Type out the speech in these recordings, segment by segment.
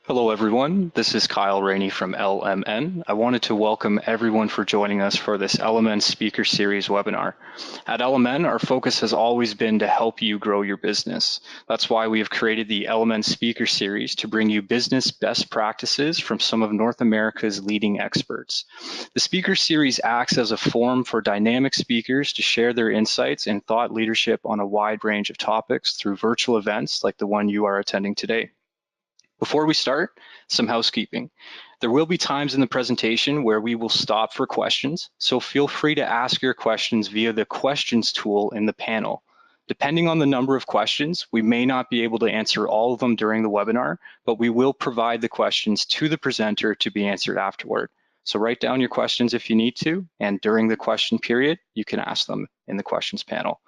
Hello everyone, this is Kyle Rainey from LMN. I wanted to welcome everyone for joining us for this LMN Speaker Series webinar. At LMN, our focus has always been to help you grow your business. That's why we have created the LMN Speaker Series to bring you business best practices from some of North America's leading experts. The Speaker Series acts as a forum for dynamic speakers to share their insights and thought leadership on a wide range of topics through virtual events like the one you are attending today. Before we start, some housekeeping. There will be times in the presentation where we will stop for questions, so feel free to ask your questions via the questions tool in the panel. Depending on the number of questions, we may not be able to answer all of them during the webinar, but we will provide the questions to the presenter to be answered afterward. So write down your questions if you need to, and during the question period, you can ask them in the questions panel.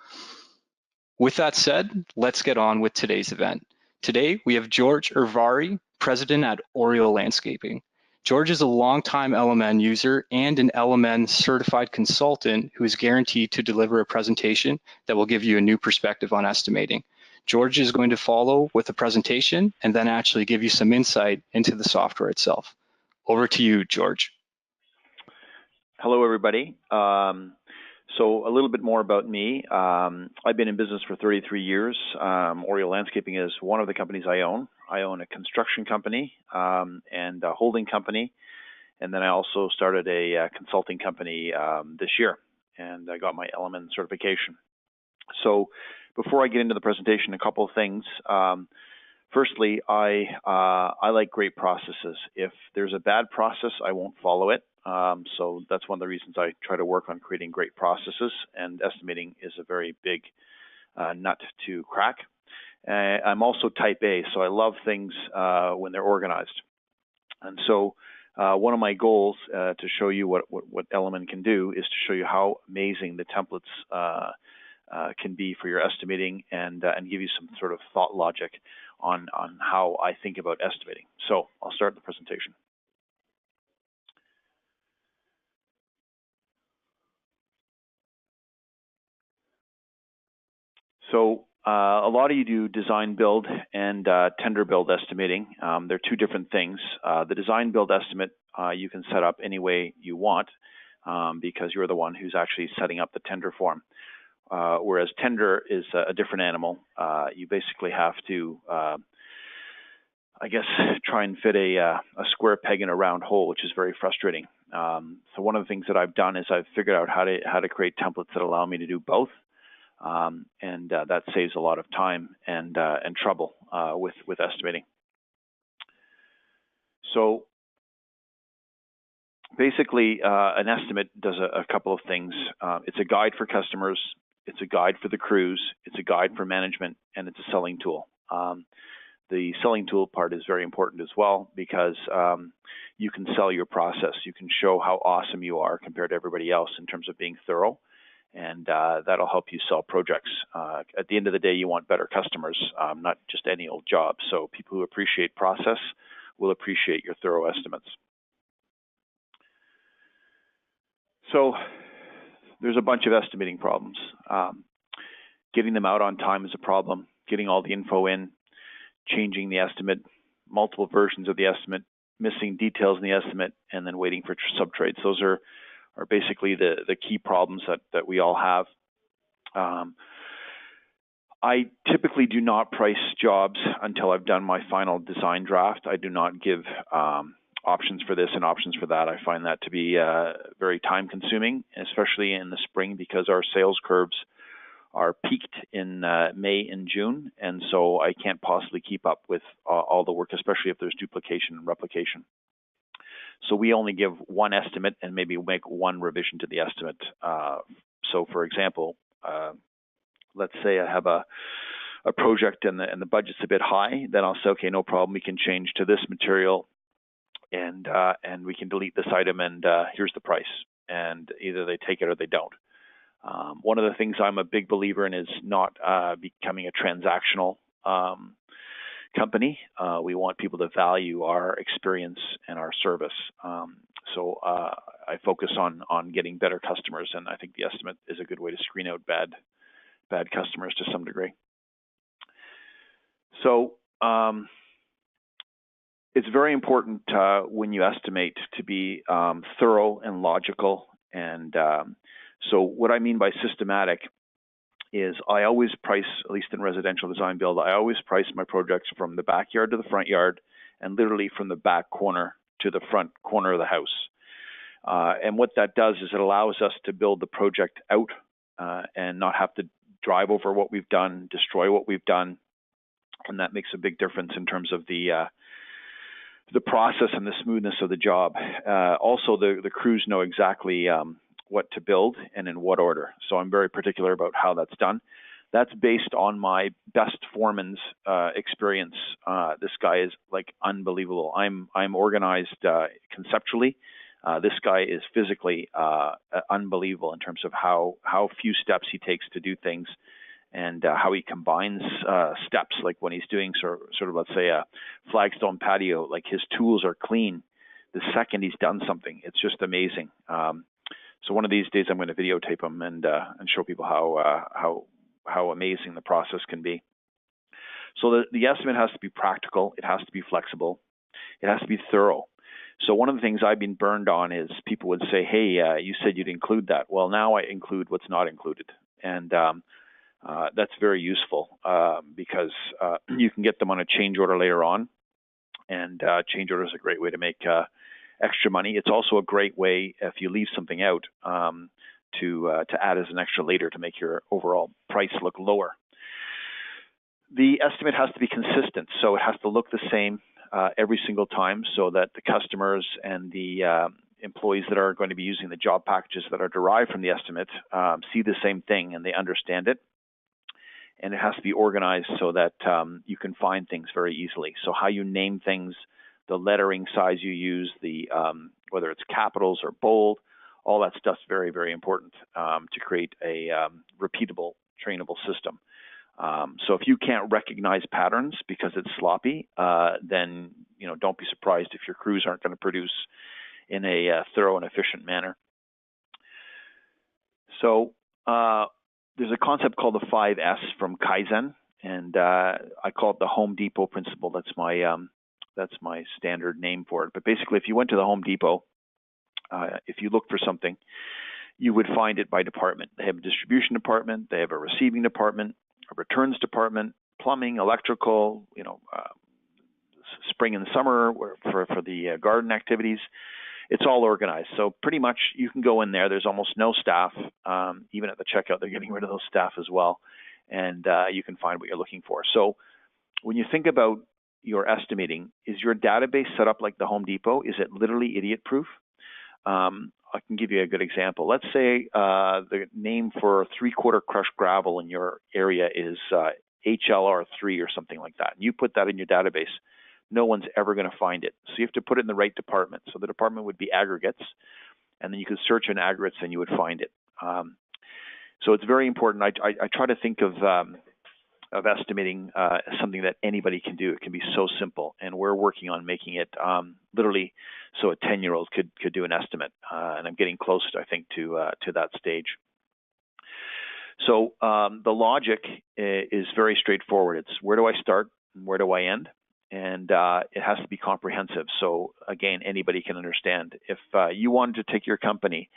With that said, let's get on with today's event. Today, we have George Urvari, President at Oriole Landscaping. George is a longtime LMN user and an LMN certified consultant who is guaranteed to deliver a presentation that will give you a new perspective on estimating. George is going to follow with a presentation and then actually give you some insight into the software itself. Over to you, George. Hello, everybody. So a little bit more about me. I've been in business for 33 years. Oriole Landscaping is one of the companies I own. I own a construction company and a holding company. And then I also started a consulting company this year, and I got my LMN certification. So before I get into the presentation, a couple of things. Firstly, I like great processes. If there's a bad process, I won't follow it. So that's one of the reasons I try to work on creating great processes, and estimating is a very big nut to crack. I'm also type A, so I love things when they're organized. And so one of my goals to show you what LMN can do is to show you how amazing the templates can be for your estimating, and give you some sort of thought logic on how I think about estimating. So I'll start the presentation. So a lot of you do design build and tender build estimating. They're two different things. The design build estimate you can set up any way you want because you're the one who's actually setting up the tender form. Whereas tender is a different animal. You basically have to, I guess, try and fit a square peg in a round hole, which is very frustrating. So one of the things that I've done is I've figured out how to create templates that allow me to do both. And that saves a lot of time and trouble with estimating. So basically, an estimate does a couple of things. It's a guide for customers, it's a guide for the crews, it's a guide for management, and it's a selling tool. The selling tool part is very important as well because you can sell your process. You can show how awesome you are compared to everybody else in terms of being thorough. And that'll help you sell projects. At the end of the day, you want better customers, not just any old job. So people who appreciate process will appreciate your thorough estimates. So there's a bunch of estimating problems. Getting them out on time is a problem. Getting all the info in, changing the estimate, multiple versions of the estimate, missing details in the estimate, and then waiting for subtrades. Those are basically the key problems that we all have. I typically do not price jobs until I've done my final design draft. I do not give options for this and options for that. I find that to be very time consuming, especially in the spring because our sales curves are peaked in May and June, and so I can't possibly keep up with all the work, especially if there's duplication and replication. So we only give one estimate and maybe make one revision to the estimate. So for example, let's say I have a project and the budget's a bit high, then I'll say, okay, no problem, we can change to this material and we can delete this item and here's the price. And either they take it or they don't. One of the things I'm a big believer in is not becoming a transactional company. We want people to value our experience and our service. So I focus on getting better customers, and I think the estimate is a good way to screen out bad customers to some degree. So it's very important when you estimate to be thorough and logical. And so what I mean by systematic is I always price, at least in residential design build, I always price my projects from the backyard to the front yard and literally from the back corner to the front corner of the house. And what that does is it allows us to build the project out and not have to drive over what we've done, destroy what we've done. And that makes a big difference in terms of the process and the smoothness of the job. Also, the crews know exactly what to build and in what order. So I'm very particular about how that's done. That's based on my best foreman's experience. This guy is like unbelievable. I'm organized conceptually. This guy is physically unbelievable in terms of how few steps he takes to do things, and how he combines steps. Like when he's doing sort of, let's say, a flagstone patio, like his tools are clean the second he's done something. It's just amazing. So one of these days I'm going to videotape him and show people how amazing the process can be. So the estimate has to be practical. It has to be flexible. It has to be thorough. So one of the things I've been burned on is people would say, hey, you said you'd include that. Well, now I include what's not included. And that's very useful because you can get them on a change order later on. And change order is a great way to make extra money. It's also a great way, if you leave something out, to add as an extra later to make your overall price look lower. The estimate has to be consistent, so it has to look the same every single time, so that the customers and the employees that are going to be using the job packages that are derived from the estimate see the same thing and they understand it. And it has to be organized so that you can find things very easily. So how you name things, the lettering size you use, the whether it's capitals or bold, all that stuff's very, very important to create a repeatable, trainable system. So if you can't recognize patterns because it's sloppy, then don't be surprised if your crews aren't going to produce in a thorough and efficient manner. So there's a concept called the 5S from Kaizen, and I call it the Home Depot principle. That's my standard name for it. But basically, if you went to the Home Depot, if you look for something, you would find it by department. They have a distribution department, they have a receiving department, a returns department, plumbing, electrical, spring and summer for the garden activities. It's all organized. So pretty much you can go in there. There's almost no staff. Even at the checkout, they're getting rid of those staff as well. And you can find what you're looking for. So when you think about your estimating, is your database set up like the Home Depot? Is it literally idiot-proof? I can give you a good example. Let's say the name for 3/4 crushed gravel in your area is HLR3 or something like that. And you put that in your database. No one's ever going to find it. So you have to put it in the right department. So the department would be aggregates, and then you could search in aggregates and you would find it. So it's very important. I try to think of estimating as something that anybody can do. It can be so simple, and we're working on making it literally so a 10-year-old could do an estimate. And I'm getting close, I think, to that stage. So the logic is very straightforward. It's where do I start and where do I end? And it has to be comprehensive. So again, anybody can understand. If you wanted to take your company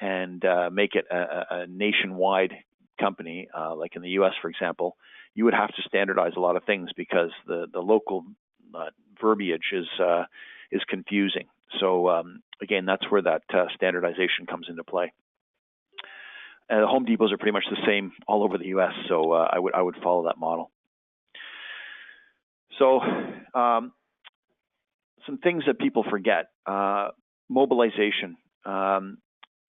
and make it a nationwide company, like in the U.S., for example, you would have to standardize a lot of things because the local verbiage is confusing. So again, that's where that standardization comes into play. Home Depots are pretty much the same all over the U.S., so I would follow that model. So some things that people forget, mobilization.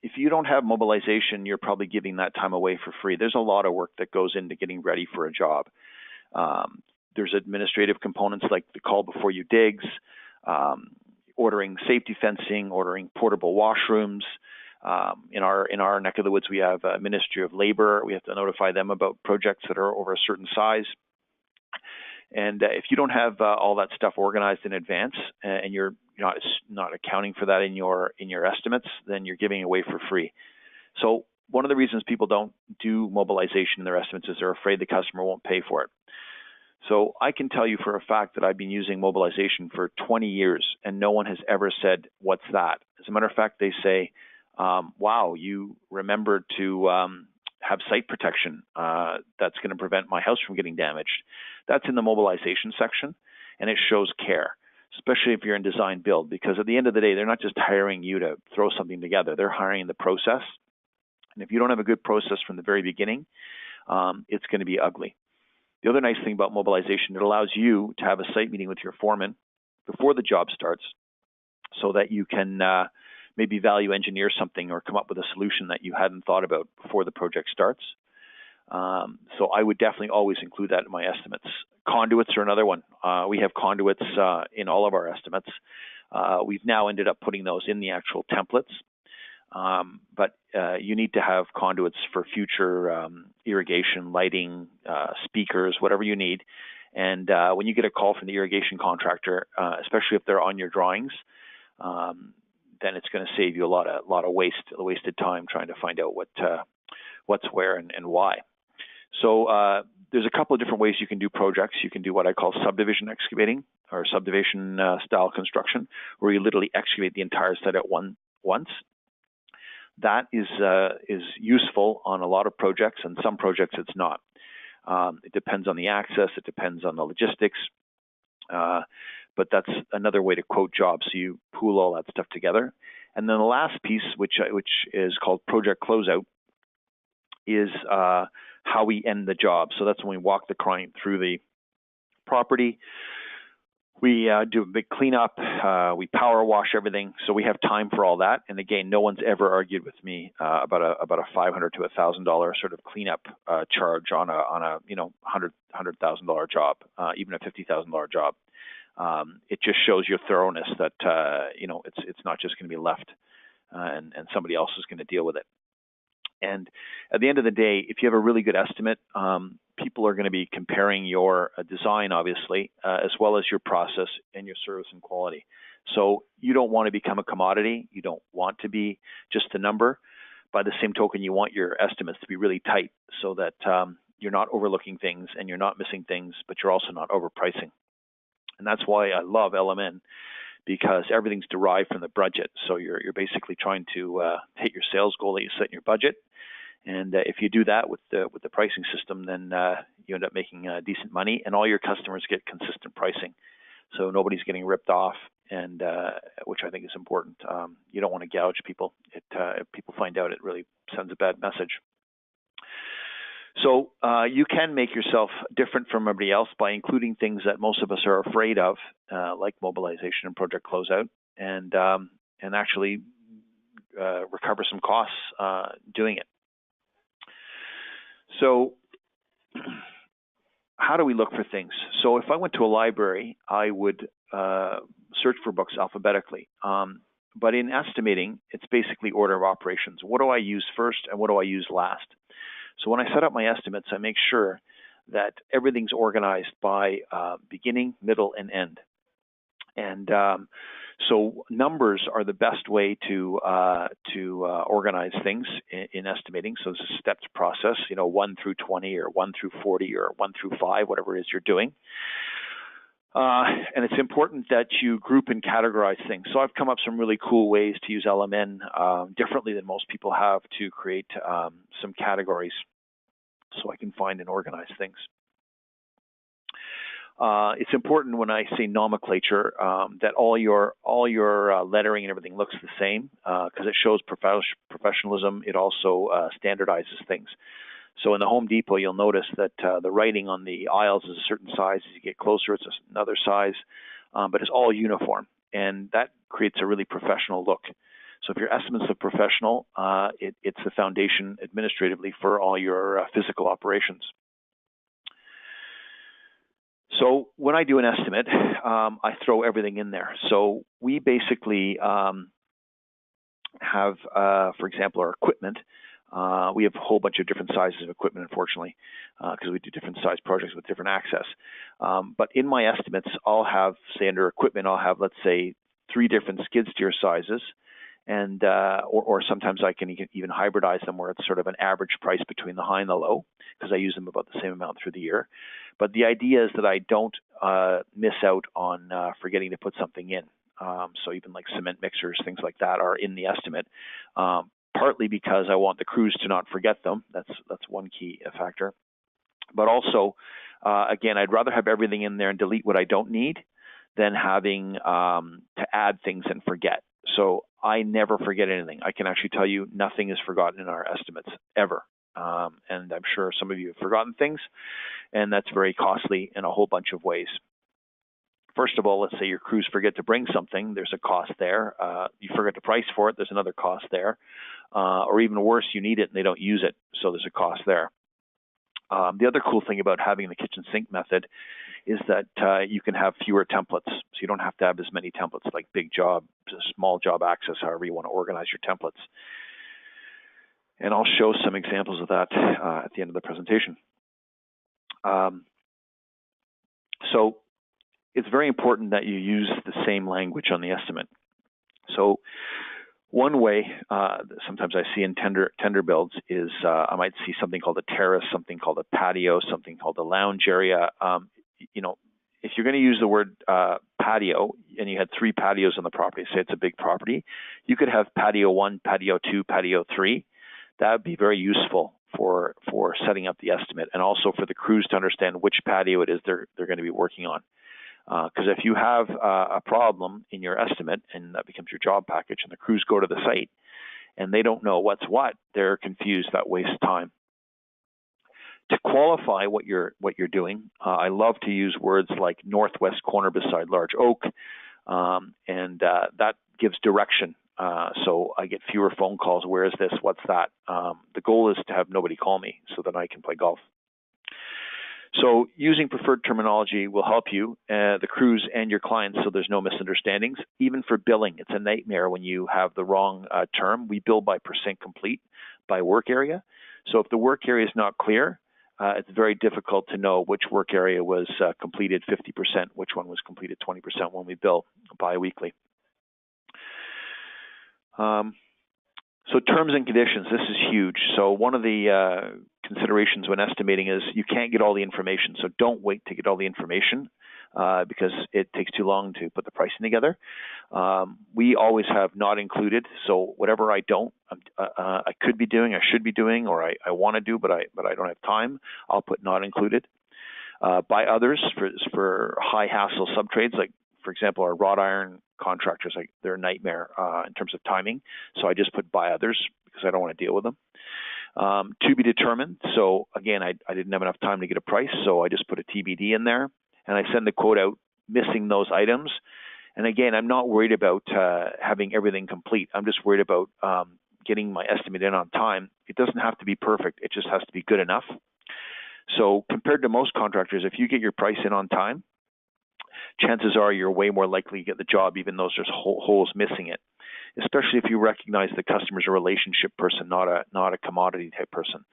If you don't have mobilization, you're probably giving that time away for free. There's a lot of work that goes into getting ready for a job. There's administrative components like the call before you digs, ordering safety fencing, ordering portable washrooms. In our neck of the woods, we have a Ministry of Labor. We have to notify them about projects that are over a certain size. And if you don't have all that stuff organized in advance, and you're not accounting for that in your estimates, then you're giving away for free. So one of the reasons people don't do mobilization in their estimates is they're afraid the customer won't pay for it. So I can tell you for a fact that I've been using mobilization for 20 years and no one has ever said, what's that? As a matter of fact, they say, wow, you remembered to have site protection that's going to prevent my house from getting damaged. That's in the mobilization section, and it shows care, especially if you're in design build, because at the end of the day, they're not just hiring you to throw something together. They're hiring the process. And if you don't have a good process from the very beginning, it's going to be ugly. The other nice thing about mobilization, it allows you to have a site meeting with your foreman before the job starts so that you can maybe value engineer something or come up with a solution that you hadn't thought about before the project starts. So I would definitely always include that in my estimates. Conduits are another one. We have conduits in all of our estimates. We've now ended up putting those in the actual templates. But you need to have conduits for future irrigation, lighting, speakers, whatever you need. And when you get a call from the irrigation contractor, especially if they're on your drawings, then it's going to save you a lot of wasted time trying to find out what's where and why. So there's a couple of different ways you can do projects. You can do what I call subdivision excavating or subdivision style construction, where you literally excavate the entire site at once. That is useful on a lot of projects, and some projects it's not. It depends on the access, it depends on the logistics, but that's another way to quote jobs. So you pool all that stuff together. And then the last piece, which is called project closeout, is how we end the job. So that's when we walk the client through the property. We do a big cleanup, we power wash everything, so we have time for all that. And again, no one's ever argued with me about a $500 to $1,000 sort of cleanup charge on a $100,000 job, even a $50,000 job. It just shows your thoroughness that it's not just going to be left and somebody else is going to deal with it. And at the end of the day, if you have a really good estimate, people are going to be comparing your design, obviously, as well as your process and your service and quality. So you don't want to become a commodity. You don't want to be just a number. By the same token, you want your estimates to be really tight so that you're not overlooking things and you're not missing things, but you're also not overpricing. And that's why I love LMN, because everything's derived from the budget. So you're basically trying to hit your sales goal that you set in your budget. And if you do that with the pricing system, then you end up making decent money, and all your customers get consistent pricing. So nobody's getting ripped off, and which I think is important. You don't want to gouge people. If people find out, it really sends a bad message. So you can make yourself different from everybody else by including things that most of us are afraid of, like mobilization and project closeout, and actually recover some costs doing it. So how do we look for things? So if I went to a library, I would search for books alphabetically. But in estimating, it's basically order of operations. What do I use first and what do I use last? So when I set up my estimates, I make sure that everything's organized by beginning, middle, and end. And so numbers are the best way to organize things in estimating. So it's a stepped process, 1 through 20 or 1 through 40 or 1 through 5, whatever it is you're doing. And it's important that you group and categorize things. So I've come up with some really cool ways to use LMN differently than most people have to create some categories so I can find and organize things. It's important when I say nomenclature that all your lettering and everything looks the same because it shows professionalism. It also standardizes things. So in the Home Depot, you'll notice that the writing on the aisles is a certain size. As you get closer, it's another size, but it's all uniform, and that creates a really professional look. So if your estimates look professional, it's the foundation administratively for all your physical operations. So when I do an estimate, I throw everything in there. So we basically have, for example, our equipment. We have a whole bunch of different sizes of equipment, unfortunately, because we do different size projects with different access. But in my estimates, I'll have, say, under equipment, I'll have, let's say, 3 different skid steer sizes. And or sometimes I can even hybridize them where it's sort of an average price between the high and the low, because I use them about the same amount through the year. But the idea is that I don't miss out on forgetting to put something in. So even like cement mixers, things like that are in the estimate, partly because I want the crews to not forget them. That's one key factor. But also, again, I'd rather have everything in there and delete what I don't need than having to add things and forget. So I never forget anything. I can actually tell you nothing is forgotten in our estimates, ever. And I'm sure some of you have forgotten things, and that's very costly in a whole bunch of ways. First of all, let's say your crews forget to bring something. There's a cost there. You forget the price for it. There's another cost there. Or even worse, you need it and they don't use it, so there's a cost there. The other cool thing about having the kitchen sink method is that you can have fewer templates. So you don't have to have as many templates like big job, small job access, however you want to organize your templates. And I'll show some examples of that at the end of the presentation. So it's very important that you use the same language on the estimate. So one way sometimes I see in tender builds is I might see something called a terrace, something called a patio, something called a lounge area. You know, if you're going to use the word patio and you had 3 patios on the property, say it's a big property, you could have patio 1, patio 2, patio 3. That would be very useful for setting up the estimate, and also for the crews to understand which patio it is they're going to be working on. Because if you have a problem in your estimate and that becomes your job package, and the crews go to the site and they don't know what's what, they're confused. That wastes time. To qualify what you're doing, I love to use words like northwest corner beside large oak, and that gives direction. So I get fewer phone calls. Where is this? What's that? The goal is to have nobody call me so that I can play golf. So using preferred terminology will help you, the crews and your clients, so there's no misunderstandings. Even for billing, it's a nightmare when you have the wrong term. We bill by percent complete by work area. So if the work area is not clear, it's very difficult to know which work area was completed 50%, which one was completed 20% when we bill bi-weekly. So terms and conditions, this is huge. So one of the considerations when estimating is you can't get all the information. So don't wait to get all the information because it takes too long to put the pricing together. We always have not included. So whatever I could be doing, I should be doing, or I want to do, but I don't have time, I'll put not included. By others for high hassle subtrades, like for example, our wrought iron contractors, like they're a nightmare in terms of timing. So I just put by others because I don't want to deal with them. To be determined. So again, I didn't have enough time to get a price, so I just put a TBD in there, and I send the quote out missing those items. And again, I'm not worried about having everything complete. I'm just worried about getting my estimate in on time. It doesn't have to be perfect. It just has to be good enough. So compared to most contractors, if you get your price in on time, chances are you're way more likely to get the job, even though there's holes missing it, especially if you recognize the customer's a relationship person, not a commodity type person.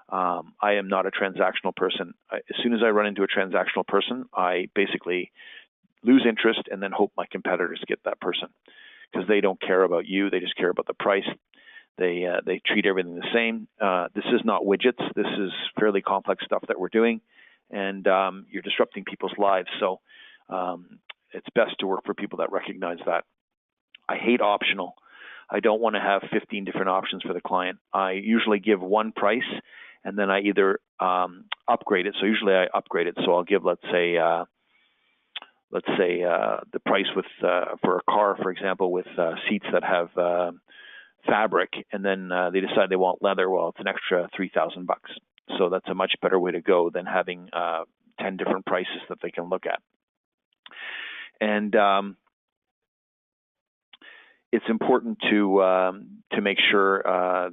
I am not a transactional person. As soon as I run into a transactional person, I basically lose interest and then hope my competitors get that person because they don't care about you. They just care about the price. They treat everything the same. This is not widgets. This is fairly complex stuff that we're doing, and you're disrupting people's lives. So it's best to work for people that recognize that. I hate optional. I don't want to have 15 different options for the client. I usually give one price, and then I either upgrade it. So usually I upgrade it. So I'll give, let's say the price with for a car, for example, with seats that have fabric, and then they decide they want leather. Well, it's an extra $3,000. So that's a much better way to go than having 10 different prices that they can look at. And it's important to make sure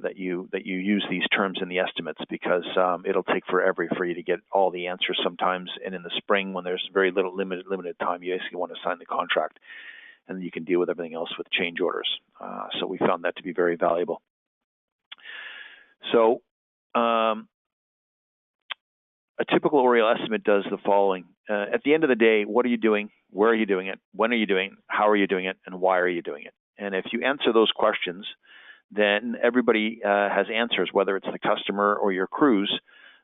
that you use these terms in the estimates, because it'll take forever for you to get all the answers sometimes. And in the spring, when there's very little limited time, you basically want to sign the contract, and then you can deal with everything else with change orders. So we found that to be very valuable. So a typical Oriole estimate does the following. At the end of the day, what are you doing? Where are you doing it? When are you doing it? How are you doing it? And why are you doing it? And if you answer those questions, then everybody has answers, whether it's the customer or your crews.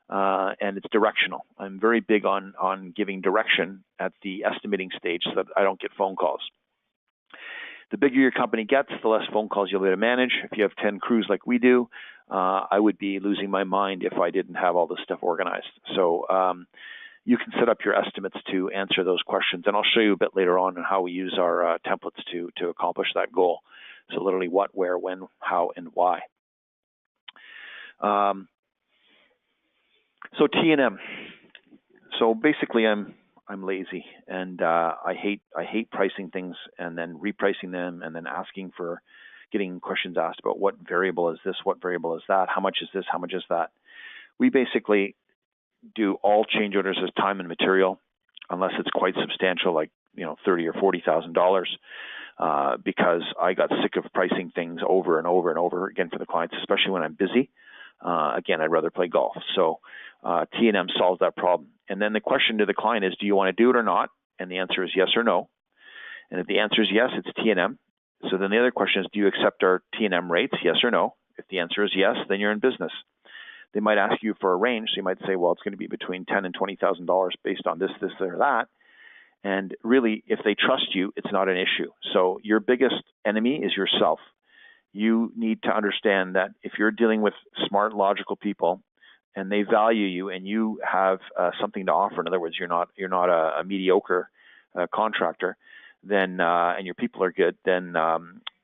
and it's directional. I'm very big on giving direction at the estimating stage so that I don't get phone calls. The bigger your company gets, the less phone calls you'll be able to manage. If you have 10 crews like we do, I would be losing my mind if I didn't have all this stuff organized. So you can set up your estimates to answer those questions, and I'll show you a bit later on how we use our templates to accomplish that goal. So literally what, where, when, how, and why. So T&M. So basically, I'm lazy, and I hate pricing things and then repricing them and then getting questions asked about what variable is this, what variable is that, how much is this, how much is that. We basically do all change orders as time and material, unless it's quite substantial, like $30,000 or $40,000, because I got sick of pricing things over and over and over again for the clients, especially when I'm busy. Again, I'd rather play golf. So T&M solves that problem. And then the question to the client is, do you want to do it or not? And the answer is yes or no. And if the answer is yes, it's T&M. So then the other question is, do you accept our T&M rates, yes or no? If the answer is yes, then you're in business. They might ask you for a range. So you might say, well, it's going to be between $10,000 and $20,000 based on this, or that. And really, if they trust you, it's not an issue. So your biggest enemy is yourself. You need to understand that if you're dealing with smart, logical people, and they value you, and you have something to offer. In other words, you're not a mediocre contractor. Then and your people are good. Then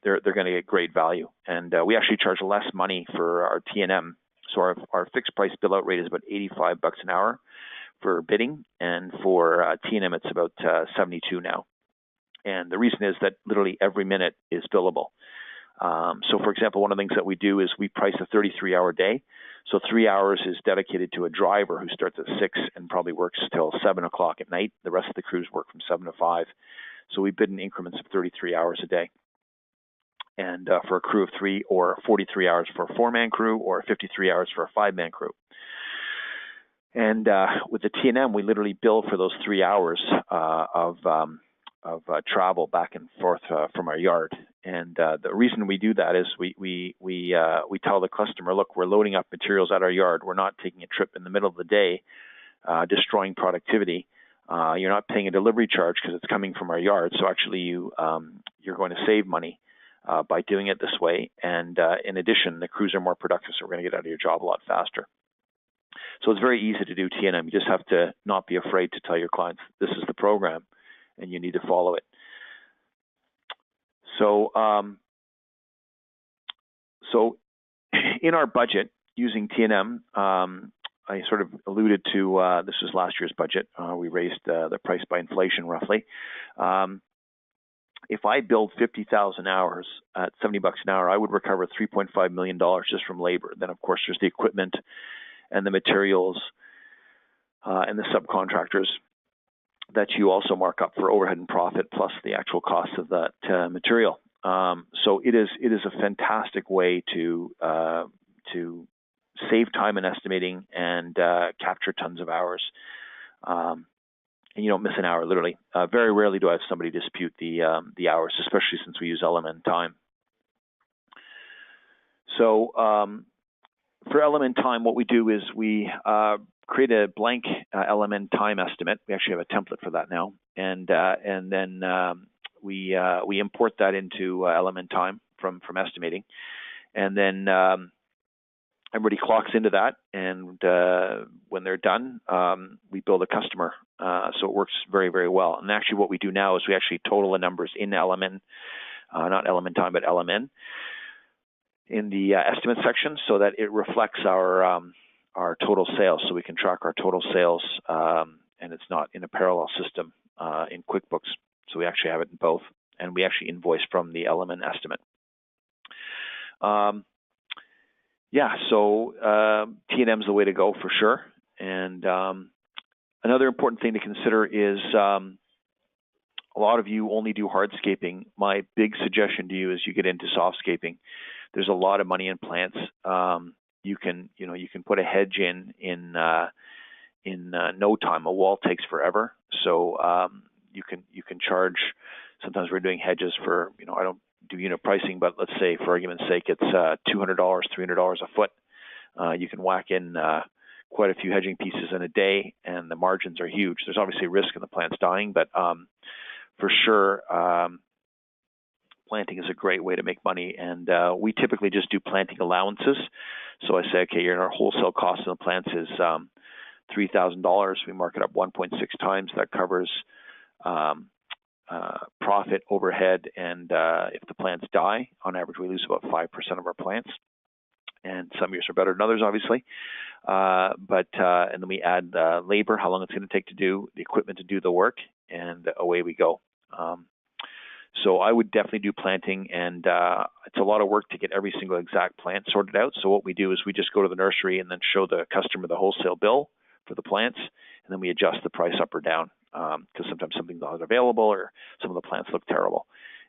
they're going to get great value. And we actually charge less money for our T&M. So our fixed price bill out rate is about $85 an hour for bidding, and for T&M it's about 72 now. And the reason is that literally every minute is billable. So, for example, one of the things that we do is we price a 33-hour day. So 3 hours is dedicated to a driver who starts at 6 and probably works till 7 o'clock at night. The rest of the crews work from 7 to 5. So we bid in increments of 33 hours a day. And for a crew of 3, or 43 hours for a 4-man crew, or 53 hours for a 5-man crew. And with the T&M, we literally bill for those 3 hours of travel back and forth from our yard. And the reason we do that is we tell the customer, look, we're loading up materials at our yard. We're not taking a trip in the middle of the day, destroying productivity. You're not paying a delivery charge because it's coming from our yard. So actually, you're going to save money by doing it this way. And in addition, the crews are more productive, so we're going to get out of your job a lot faster. So it's very easy to do T&M. You just have to not be afraid to tell your clients this is the program, and you need to follow it. So, in our budget using T&M, I sort of alluded to this was last year's budget. We raised the price by inflation roughly. If I build 50,000 hours at $70 an hour, I would recover $3.5 million just from labor. Then, of course, there's the equipment and the materials and the subcontractors that you also mark up for overhead and profit, plus the actual cost of that material. So it is a fantastic way to save time in estimating and capture tons of hours. And you don't miss an hour, literally. Very rarely do I have somebody dispute the hours, especially since we use LMN time. So for LMN time, what we do is we create a blank LMN time estimate. We actually have a template for that now, and then we import that into LMN time from estimating, and then everybody clocks into that, and when they're done, we build a customer. So it works very, very well. And actually what we do now is we actually total the numbers in LMN, not LMN time, but LMN, in the estimate section, so that it reflects our total sales. So we can track our total sales, and it's not in a parallel system in QuickBooks. So we actually have it in both, and we actually invoice from the LMN estimate. So T&M is the way to go for sure. And another important thing to consider is a lot of you only do hardscaping. My big suggestion to you is you get into softscaping. There's a lot of money in plants. You can put a hedge in no time. A wall takes forever. So you can charge. Sometimes we're doing hedges for, I don't do unit pricing, but let's say for argument's sake, it's $200, $300 a foot. You can whack in quite a few hedging pieces in a day, and the margins are huge. There's obviously risk in the plants dying, but for sure, planting is a great way to make money. And we typically just do planting allowances. So I say, okay, your wholesale cost of the plants is $3,000. We mark it up 1.6 times. That covers profit, overhead, and if the plants die, on average, we lose about 5% of our plants. And some years are better than others, obviously. And then we add labor, how long it's going to take to do, the equipment to do the work, and away we go. So I would definitely do planting, and it's a lot of work to get every single exact plant sorted out. So what we do is we just go to the nursery and then show the customer the wholesale bill for the plants, and then we adjust the price up or down because sometimes something's not available or some of the plants look terrible.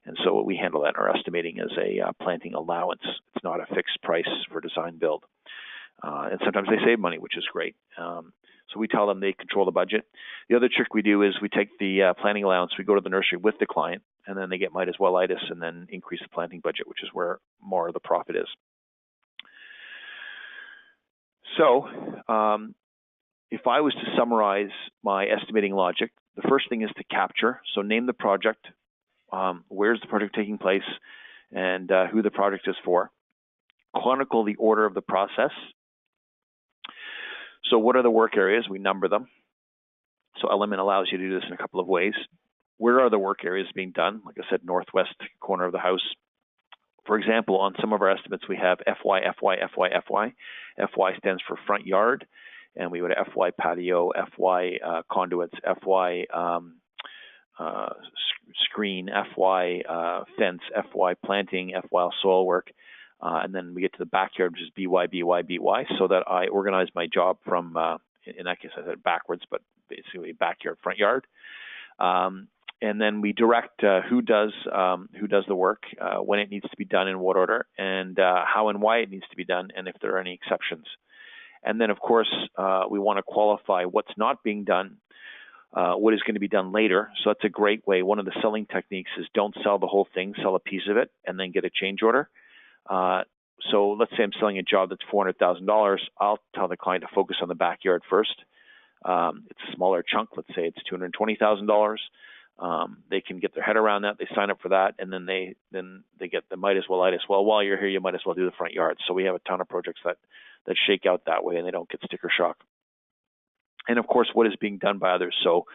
And so we handle that in our estimating as a planting allowance. It's not a fixed price for design build. And sometimes they save money, which is great. So we tell them they control the budget. The other trick we do is we take the planting allowance, we go to the nursery with the client, and then they get might as well itis and then increase the planting budget, which is where more of the profit is. So if I was to summarize my estimating logic, the first thing is to capture. So name the project, where's the project taking place, and who the project is for. Chronicle the order of the process. So what are the work areas? We number them. So LMN allows you to do this in a couple of ways. Where are the work areas being done? Like I said, northwest corner of the house. For example, on some of our estimates, we have FY, FY, FY, FY. FY stands for front yard, and we would have FY patio, FY conduits, FY screen, FY fence, FY planting, FY soil work. And then we get to the backyard, which is BY, BY, BY, so that I organize my job from, in that case, I said backwards, but basically backyard, front yard. And then we direct who does the work, when it needs to be done, in what order, and how and why it needs to be done, and if there are any exceptions. And then, of course, we want to qualify what's not being done, what is going to be done later. So that's a great way. One of the selling techniques is don't sell the whole thing, sell a piece of it, and then get a change order. So let's say I'm selling a job that's $400,000. I'll tell the client to focus on the backyard first. It's a smaller chunk. Let's say it's $220,000. They can get their head around that. They sign up for that, and then they get the might as well. Well, while you're here, you might as well do the front yard. So we have a ton of projects that shake out that way, and they don't get sticker shock. And of course, what is being done by others. So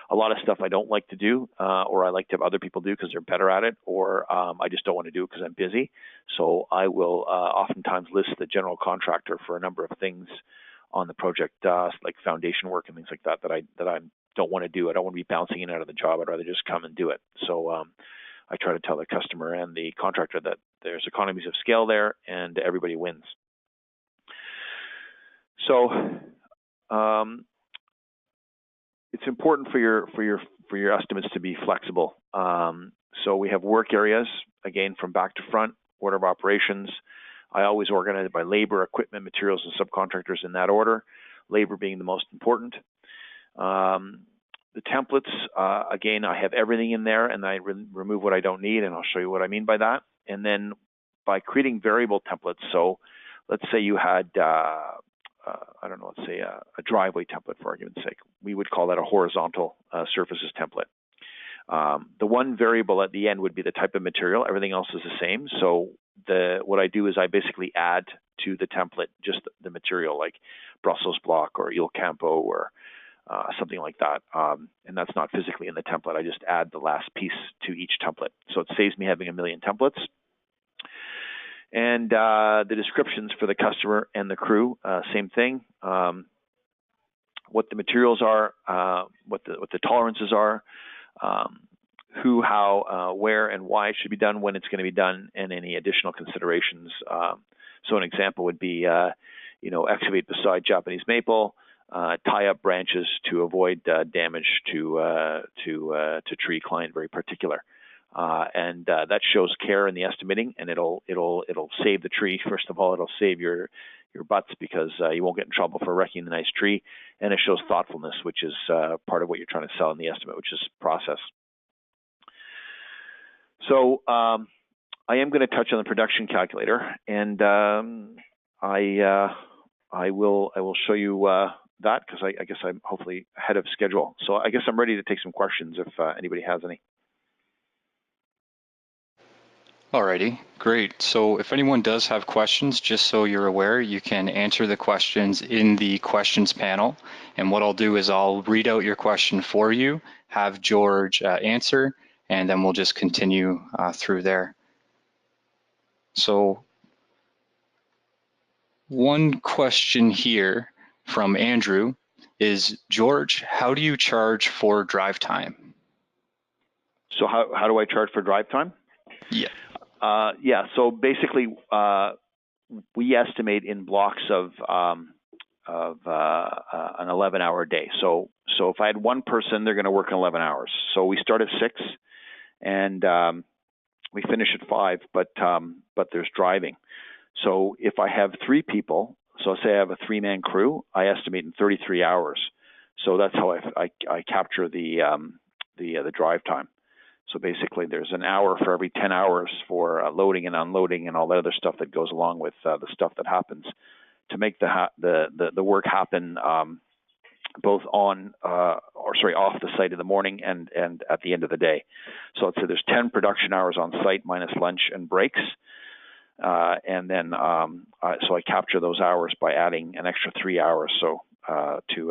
a lot of stuff I don't like to do, or I like to have other people do because they're better at it, or I just don't want to do it because I'm busy. So I will oftentimes list the general contractor for a number of things on the project, like foundation work and things like that I don't want to do. I don't want to be bouncing in and out of the job. I'd rather just come and do it. So I try to tell the customer and the contractor that there's economies of scale there, and everybody wins. So it's important for your estimates to be flexible. So we have work areas, again, from back to front, order of operations. I always organize it by labor, equipment, materials, and subcontractors in that order, labor being the most important. The templates, again, I have everything in there, and I remove what I don't need, and I'll show you what I mean by that. And then by creating variable templates, so let's say you had, I don't know, let's say a driveway template, for argument's sake. We would call that a horizontal surfaces template. The one variable at the end would be the type of material. Everything else is the same. So what I do is I basically add to the template just the material, like Brussels block or Il Campo or something like that. And that's not physically in the template. I just add the last piece to each template. So it saves me having a million templates. And the descriptions for the customer and the crew, same thing. What the materials are, what the tolerances are, who, how, where, and why it should be done, when it's going to be done, and any additional considerations. So an example would be, excavate beside Japanese maple, tie up branches to avoid damage to tree. Client very particular. And that shows care in the estimating, and it'll save the tree. First of all, it'll save your butts because you won't get in trouble for wrecking the nice tree, and it shows thoughtfulness, which is part of what you're trying to sell in the estimate, which is process. So I am going to touch on the production calculator, and I I will show you that, because I guess I'm hopefully ahead of schedule. So I guess I'm ready to take some questions if anybody has any. Alrighty, great. So if anyone does have questions, just so you're aware, you can answer the questions in the questions panel. And what I'll do is I'll read out your question for you, have George answer, and then we'll just continue through there. So one question here from Andrew is, George, how do you charge for drive time? So how do I charge for drive time? Yeah. Yeah, so basically we estimate in blocks of an 11-hour day. So if I had one person, they're going to work 11 hours. So we start at 6 and we finish at 5, but there's driving. So if I have 3 people, so say I have a 3-man crew, I estimate in 33 hours. So that's how I capture the drive time. So basically, there's an hour for every 10 hours for loading and unloading and all that other stuff that goes along with the stuff that happens to make the work happen both on off the site in the morning and at the end of the day. So let's say there's 10 production hours on site minus lunch and breaks. And then so I capture those hours by adding an extra 3 hours to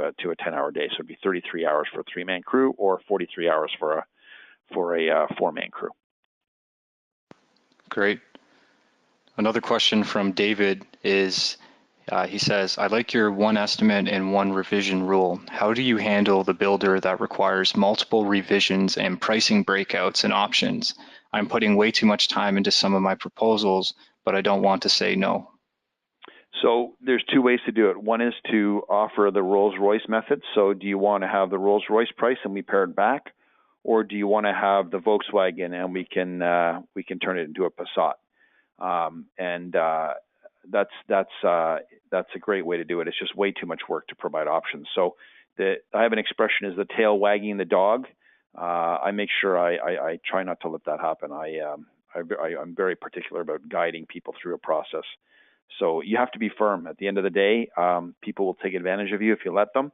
a 10-hour day. So it'd be 33 hours for a 3-man crew or 43 hours for a 4-man crew. Great. Another question from David is, he says, I like your one estimate and one revision rule. How do you handle the builder that requires multiple revisions and pricing breakouts and options? I'm putting way too much time into some of my proposals, but I don't want to say no. So there's 2 ways to do it. One is to offer the Rolls-Royce method. So do you want to have the Rolls-Royce price and we pair it back? Or do you want to have the Volkswagen and we can turn it into a Passat? That's a great way to do it. It's just way too much work to provide options. So I have an expression, is the tail wagging the dog. I make sure I try not to let that happen. I'm very particular about guiding people through a process. So you have to be firm. At the end of the day, people will take advantage of you if you let them.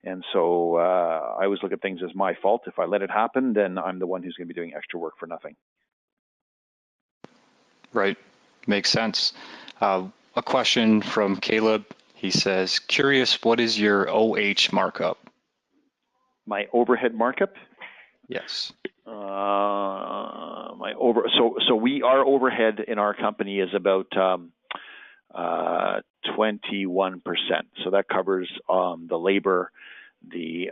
And so I always look at things as my fault. If I let it happen, then I'm the one who's going to be doing extra work for nothing. Right. Makes sense. A question from Caleb. He says, curious, what is your OH markup? My overhead markup? Yes. So our overhead in our company is about 21%. So that covers the labor, it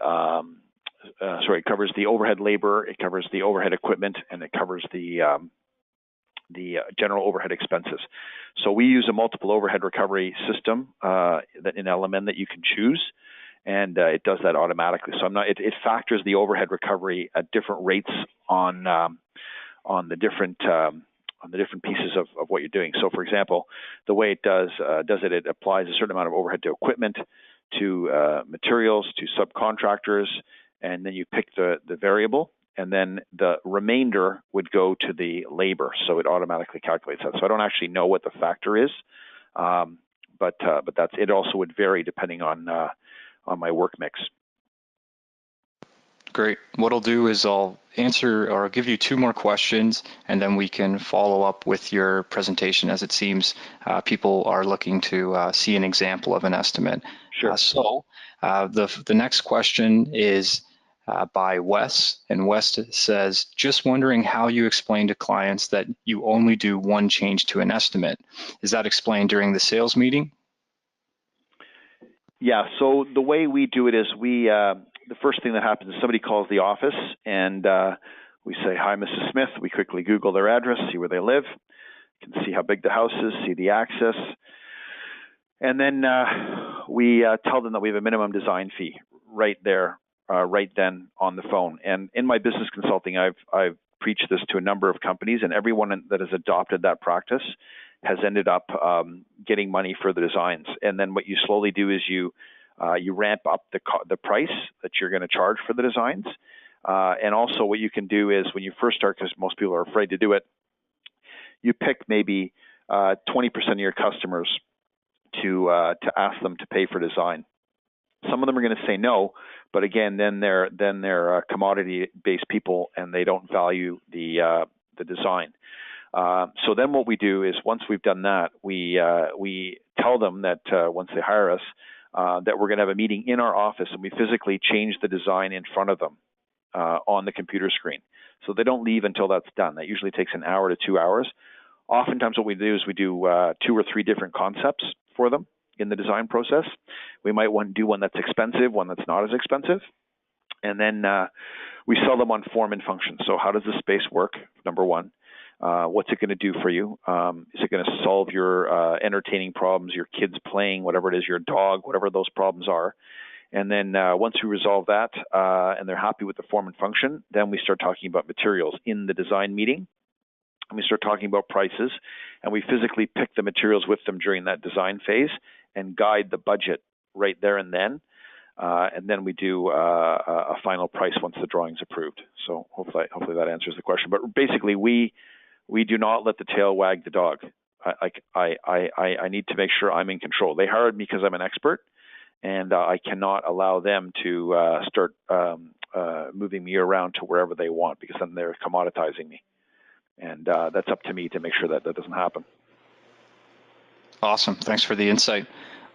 covers the overhead labor, it covers the overhead equipment, and it covers the general overhead expenses. So we use a multiple overhead recovery system that in LMN that you can choose, and it does that automatically. So it factors the overhead recovery at different rates on the different pieces of what you're doing. So for example, the way it it applies a certain amount of overhead to equipment, to materials, to subcontractors, and then you pick the variable, and then the remainder would go to the labor. So it automatically calculates that. So I don't actually know what the factor is, but it also would vary depending on my work mix. Great. What I'll do is I'll answer or I'll give you 2 more questions, and then we can follow up with your presentation, as it seems people are looking to see an example of an estimate. Sure. The next question is by Wes, and Wes says, just wondering how you explain to clients that you only do one change to an estimate. Is that explained during the sales meeting? Yeah, so the way we do it is the first thing that happens is somebody calls the office and we say, hi, Mrs. Smith. We quickly Google their address, see where they live, can see how big the house is, see the access. And then we tell them that we have a minimum design fee right there, right then on the phone. And in my business consulting, I've preached this to a number of companies, and everyone that has adopted that practice has ended up getting money for the designs. And then what you slowly do is you ramp up the price that you're going to charge for the designs. And also what you can do is when you first start, because most people are afraid to do it, you pick maybe 20% of your customers to ask them to pay for design. Some of them are going to say no, but again, then they're commodity-based people and they don't value the design. So then what we do is once we've done that, we tell them that once they hire us, that we're going to have a meeting in our office and we physically change the design in front of them on the computer screen. So they don't leave until that's done. That usually takes an hour to 2 hours. Oftentimes what we do is we do 2 or 3 different concepts for them in the design process. We might do one that's expensive, one that's not as expensive. And then we sell them on form and function. So how does the space work, number one? What's it going to do for you? Is it going to solve your entertaining problems, your kids playing, whatever it is, your dog, whatever those problems are? And then once we resolve that and they're happy with the form and function, then we start talking about materials in the design meeting. And we start talking about prices, and we physically pick the materials with them during that design phase and guide the budget right there and then. And then we do a final price once the drawing's approved. So hopefully that answers the question. But basically, we do not let the tail wag the dog. I need to make sure I'm in control. They hired me because I'm an expert, and I cannot allow them to start moving me around to wherever they want, because then they're commoditizing me. And that's up to me to make sure that doesn't happen. Awesome. Thanks for the insight.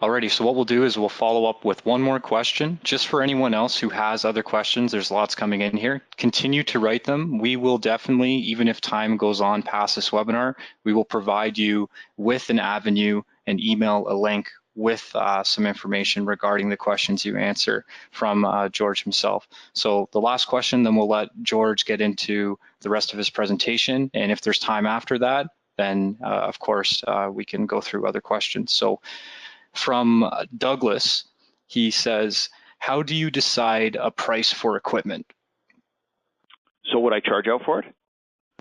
Alrighty, so what we'll do is we'll follow up with one more question. Just for anyone else who has other questions, there's lots coming in here. Continue to write them. We will definitely, even if time goes on past this webinar, we will provide you with an avenue and email a link with some information regarding the questions you answer from George himself. So the last question, then we'll let George get into the rest of his presentation. And if there's time after that, then of course we can go through other questions. So from Douglas, he says, how do you decide a price for equipment? So would I charge out for it?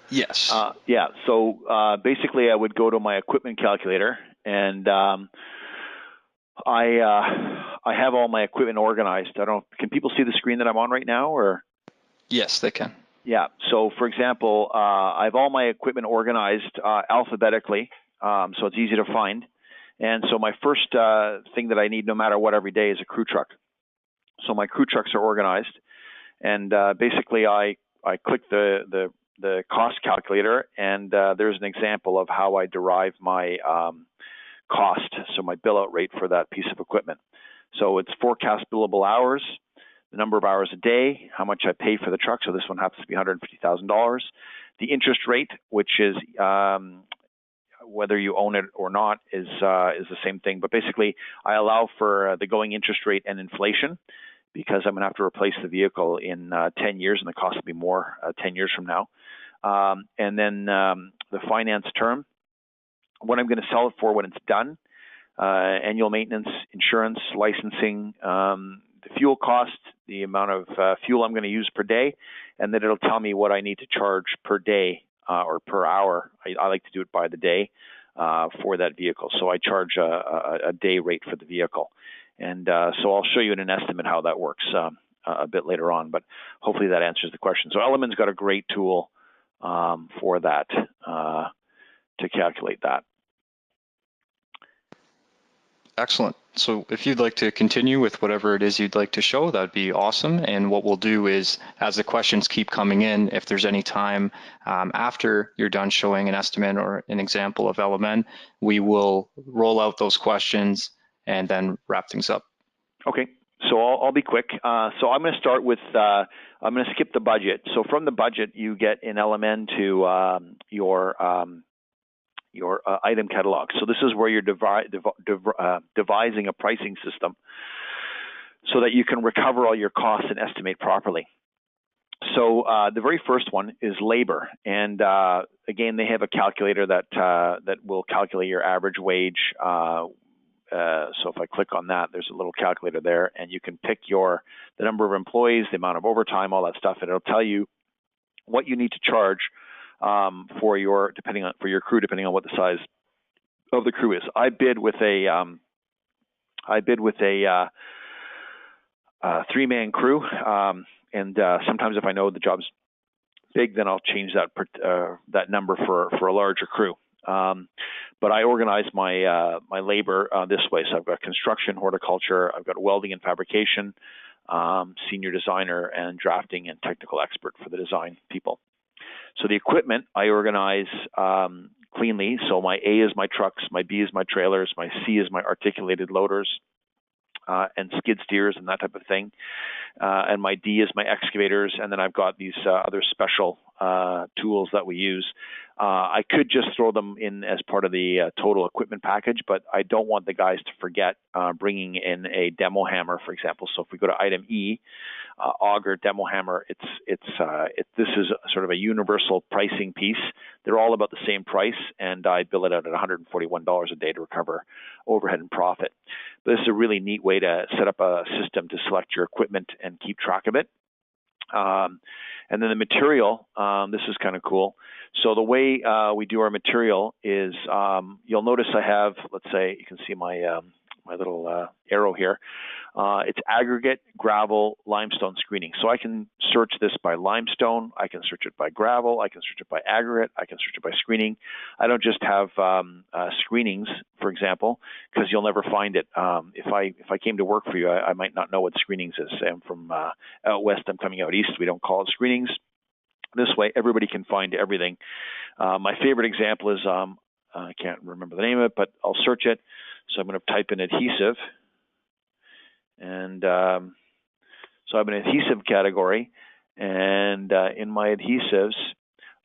Yes. Yeah, so basically I would go to my equipment calculator, and I have all my equipment organized. Can people see the screen that I'm on right now, or? Yes, they can. Yeah, so for example, I have all my equipment organized alphabetically, so it's easy to find. And so my first thing that I need no matter what every day is a crew truck. So my crew trucks are organized, and basically I click the cost calculator, and there's an example of how I derive my cost, so my bill out rate for that piece of equipment. So it's forecast billable hours, the number of hours a day, how much I pay for the truck. So this one happens to be $150,000. The interest rate, which is whether you own it or not, is the same thing. But basically, I allow for the going interest rate and inflation, because I'm going to have to replace the vehicle in 10 years, and the cost will be more 10 years from now. And then the finance term, what I'm going to sell it for when it's done, annual maintenance, insurance, licensing, the fuel cost, the amount of fuel I'm going to use per day, and then it'll tell me what I need to charge per day or per hour. I like to do it by the day for that vehicle. So I charge a day rate for the vehicle. And so I'll show you in an estimate how that works a bit later on, but hopefully that answers the question. So LMN's got a great tool for that, to calculate that. Excellent. So if you'd like to continue with whatever it is you'd like to show, that'd be awesome. And what we'll do is, as the questions keep coming in, if there's any time after you're done showing an estimate or an example of LMN, we will roll out those questions and then wrap things up. Okay. So I'll be quick. So I'm going to start with, I'm going to skip the budget. So from the budget, you get in LMN to your item catalog. So this is where you're devising a pricing system so that you can recover all your costs and estimate properly. So the very first one is labor, and again, they have a calculator that will calculate your average wage. So if I click on that, there's a little calculator there, and you can pick the number of employees, the amount of overtime, all that stuff, and it'll tell you what you need to charge for your crew, depending on what the size of the crew is. I bid with a 3-man crew, and sometimes if I know the job's big, then I'll change that number for a larger crew. But I organize my my labor this way. So I've got construction, horticulture, I've got welding and fabrication, senior designer, and drafting and technical expert for the design people. So the equipment I organize cleanly. So my A is my trucks, my B is my trailers, my C is my articulated loaders and skid steers and that type of thing. And my D is my excavators, and then I've got these other special tools that we use. I could just throw them in as part of the total equipment package, but I don't want the guys to forget bringing in a demo hammer, for example. So if we go to item E, auger, demo hammer, this is sort of a universal pricing piece. They're all about the same price, and I bill it out at $141 a day to recover overhead and profit. But this is a really neat way to set up a system to select your equipment and keep track of it. And then the material, this is kind of cool. So the way we do our material is, you'll notice I have, let's say, you can see my my little arrow here. It's aggregate, gravel, limestone screening. So I can search this by limestone, I can search it by gravel, I can search it by aggregate, I can search it by screening. I don't just have screenings, for example, because you'll never find it. If I came to work for you, I might not know what screenings is. Say I'm from out west, I'm coming out east, we don't call it screenings. This way, everybody can find everything. My favorite example is, I can't remember the name of it, but I'll search it. So I'm going to type in adhesive. And so I have an adhesive category. And in my adhesives,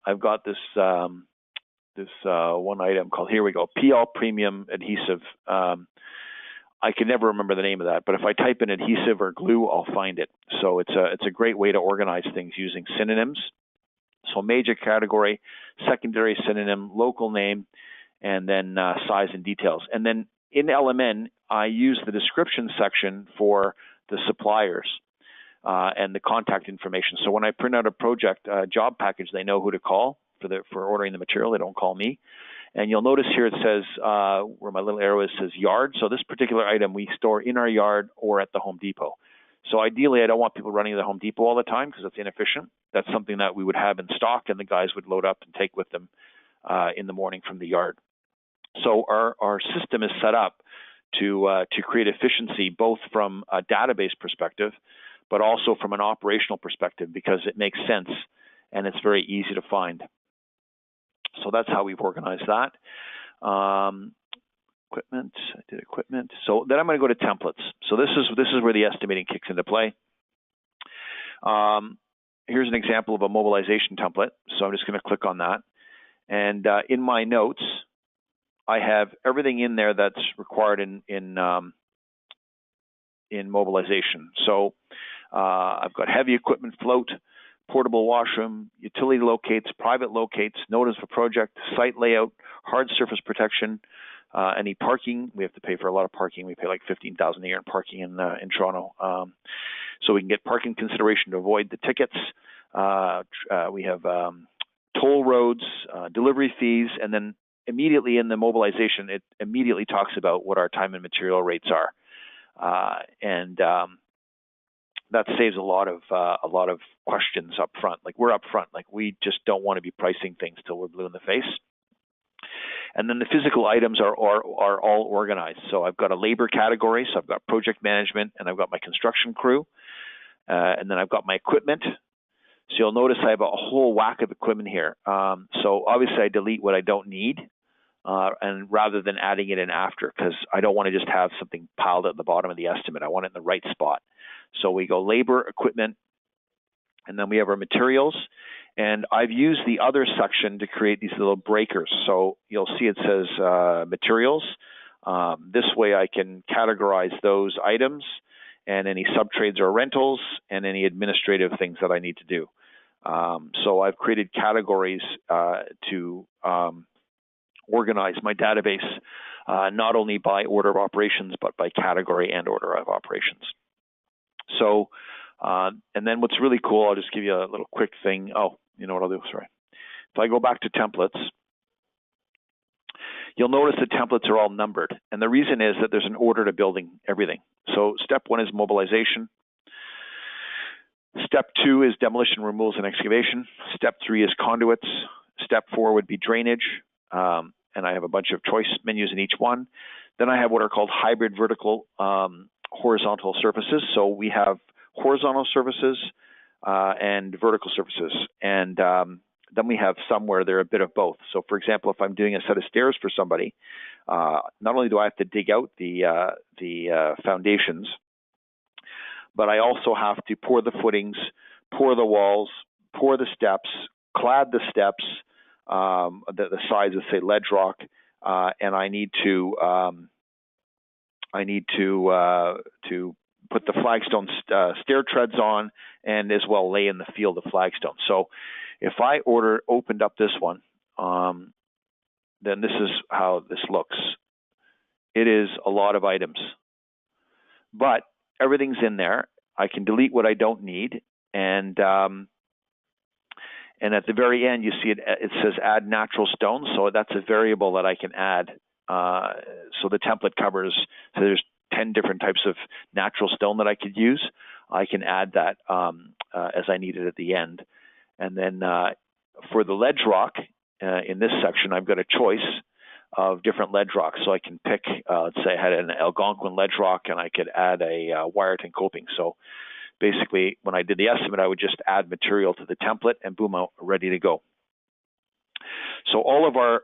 I've got this one item called, here we go, PL Premium Adhesive. I can never remember the name of that, but if I type in adhesive or glue, I'll find it. So it's a great way to organize things using synonyms. So major category, secondary synonym, local name, and then size and details. And then in LMN, I use the description section for the suppliers and the contact information. So when I print out a project job package, they know who to call for ordering the material. They don't call me. And you'll notice here it says, where my little arrow is, says yard. So this particular item we store in our yard or at the Home Depot. So ideally, I don't want people running to the Home Depot all the time because that's inefficient. That's something that we would have in stock and the guys would load up and take with them in the morning from the yard. So our system is set up to create efficiency both from a database perspective, but also from an operational perspective because it makes sense and it's very easy to find. So that's how we've organized that. Equipment, I did equipment. So then I'm going to go to templates. So this is where the estimating kicks into play. Here's an example of a mobilization template. So I'm just going to click on that. And in my notes, I have everything in there that's required in mobilization. So I've got heavy equipment float, portable washroom, utility locates, private locates, notice of project, site layout, hard surface protection, any parking. We have to pay for a lot of parking. We pay like $15,000 a year in parking in Toronto. So we can get parking consideration to avoid the tickets. We have toll roads, delivery fees, and then immediately in the mobilization, it immediately talks about what our time and material rates are. And that saves a lot of questions up front. Like we're up front, like we just don't want to be pricing things till we're blue in the face. And then the physical items are all organized. So I've got a labor category, so I've got project management, and I've got my construction crew, and then I've got my equipment. So you'll notice I have a whole whack of equipment here. So obviously I delete what I don't need, and rather than adding it in after, because I don't want to just have something piled at the bottom of the estimate. I want it in the right spot. So we go labor, equipment, and then we have our materials. And I've used the other section to create these little breakers. So you'll see it says materials. This way I can categorize those items and any subtrades or rentals and any administrative things that I need to do. So I've created categories to organize my database, not only by order of operations, but by category and order of operations. So, and then what's really cool, I'll just give you a little quick thing. Oh, you know what I'll do? Sorry. If I go back to templates, you'll notice the templates are all numbered. And the reason is that there's an order to building everything. So step 1 is mobilization. Step 2 is demolition, removals, and excavation. Step 3 is conduits. Step 4 would be drainage. And and I have a bunch of choice menus in each one. Then I have what are called hybrid vertical horizontal surfaces. So we have horizontal surfaces and vertical surfaces. And then we have some where they're a bit of both. So for example, if I'm doing a set of stairs for somebody, not only do I have to dig out the foundations, but I also have to pour the footings, pour the walls, pour the steps, clad the steps, the sides of, say, ledge rock, and I need to put the flagstone stair treads on, and as well lay in the field of flagstone. So if I opened up this one, then this is how this looks. It is a lot of items, but everything's in there. I can delete what I don't need, and at the very end, you see it says add natural stone. So that's a variable that I can add. So the template covers, so there's 10 different types of natural stone that I could use. I can add that as I need it at the end. And then for the ledge rock, in this section, I've got a choice of different ledge rocks. So I can pick, let's say I had an Algonquin ledge rock, and I could add a Wyerton coping. So basically, when I did the estimate, I would just add material to the template, and boom, I'm ready to go. So all of our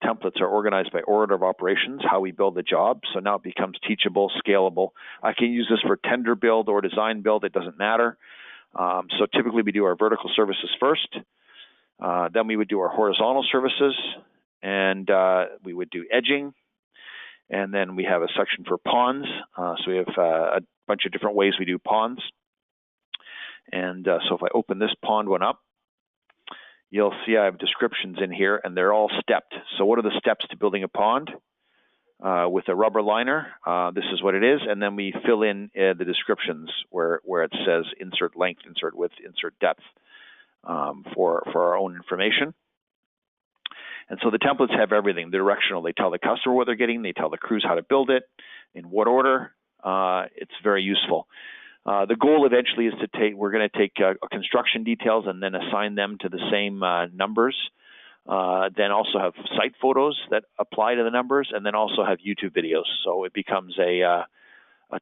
templates are organized by order of operations, how we build the job. So now it becomes teachable, scalable. I can use this for tender build or design build. It doesn't matter. So typically we do our vertical services first. Then we would do our horizontal services, and we would do edging. And then we have a section for ponds. So we have a bunch of different ways we do ponds. And so if I open this pond one up, you'll see I have descriptions in here, and they're all stepped. So what are the steps to building a pond? With a rubber liner, this is what it is, and then we fill in the descriptions where it says insert length, insert width, insert depth for our own information. And so the templates have everything. They're directional. They tell the customer what they're getting. They tell the crews how to build it, in what order. It's very useful. The goal eventually is we're going to take construction details and then assign them to the same numbers. Then also have site photos that apply to the numbers, and then also have YouTube videos. So it becomes a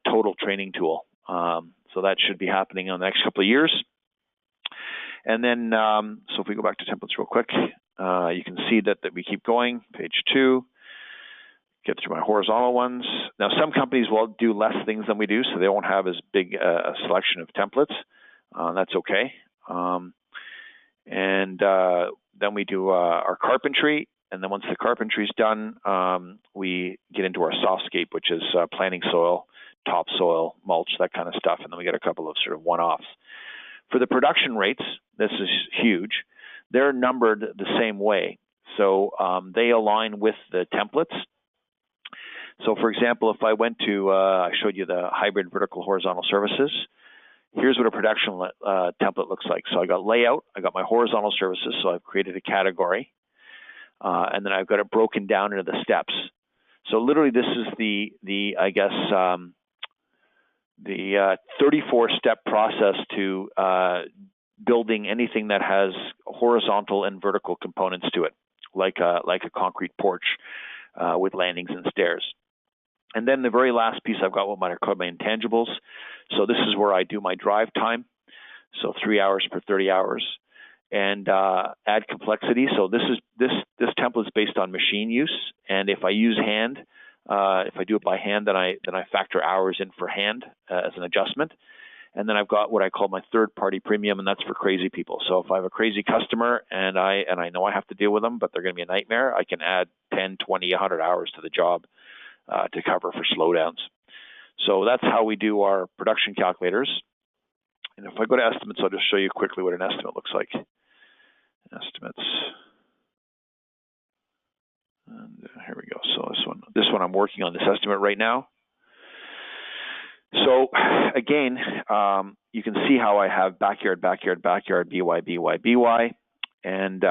total training tool. So that should be happening in the next couple of years. And then, so if we go back to templates real quick, you can see that we keep going. Page 2, get through my horizontal ones. Now, some companies will do less things than we do, so they won't have as big a selection of templates. That's okay. Then we do our carpentry, and then once the carpentry is done, we get into our softscape, which is planting soil, topsoil, mulch, that kind of stuff, and then we get a couple of sort of one-offs. For the production rates, this is huge. They're numbered the same way, so they align with the templates. So, for example, if I went to, I showed you the hybrid vertical horizontal services. Here's what a production template looks like. So I got layout, I got my horizontal services, so I've created a category, and then I've got it broken down into the steps. So literally this is the 34-step process to building anything that has horizontal and vertical components to it, like a concrete porch with landings and stairs. And then the very last piece, I've got what might call my intangibles. So this is where I do my drive time, so 3 hours per 30 hours, and add complexity. So this template is based on machine use, and if I use hand, if I do it by hand, then I factor hours in for hand as an adjustment. And then I've got what I call my third-party premium, and that's for crazy people. So if I have a crazy customer and I know I have to deal with them, but they're going to be a nightmare, I can add 10, 20, 100 hours to the job to cover for slowdowns. So that's how we do our production calculators. And if I go to estimates, I'll just show you quickly what an estimate looks like. Estimates. And here we go. So this one I'm working on this estimate right now. So again, you can see how I have backyard, backyard, backyard, BY, BY, BY. And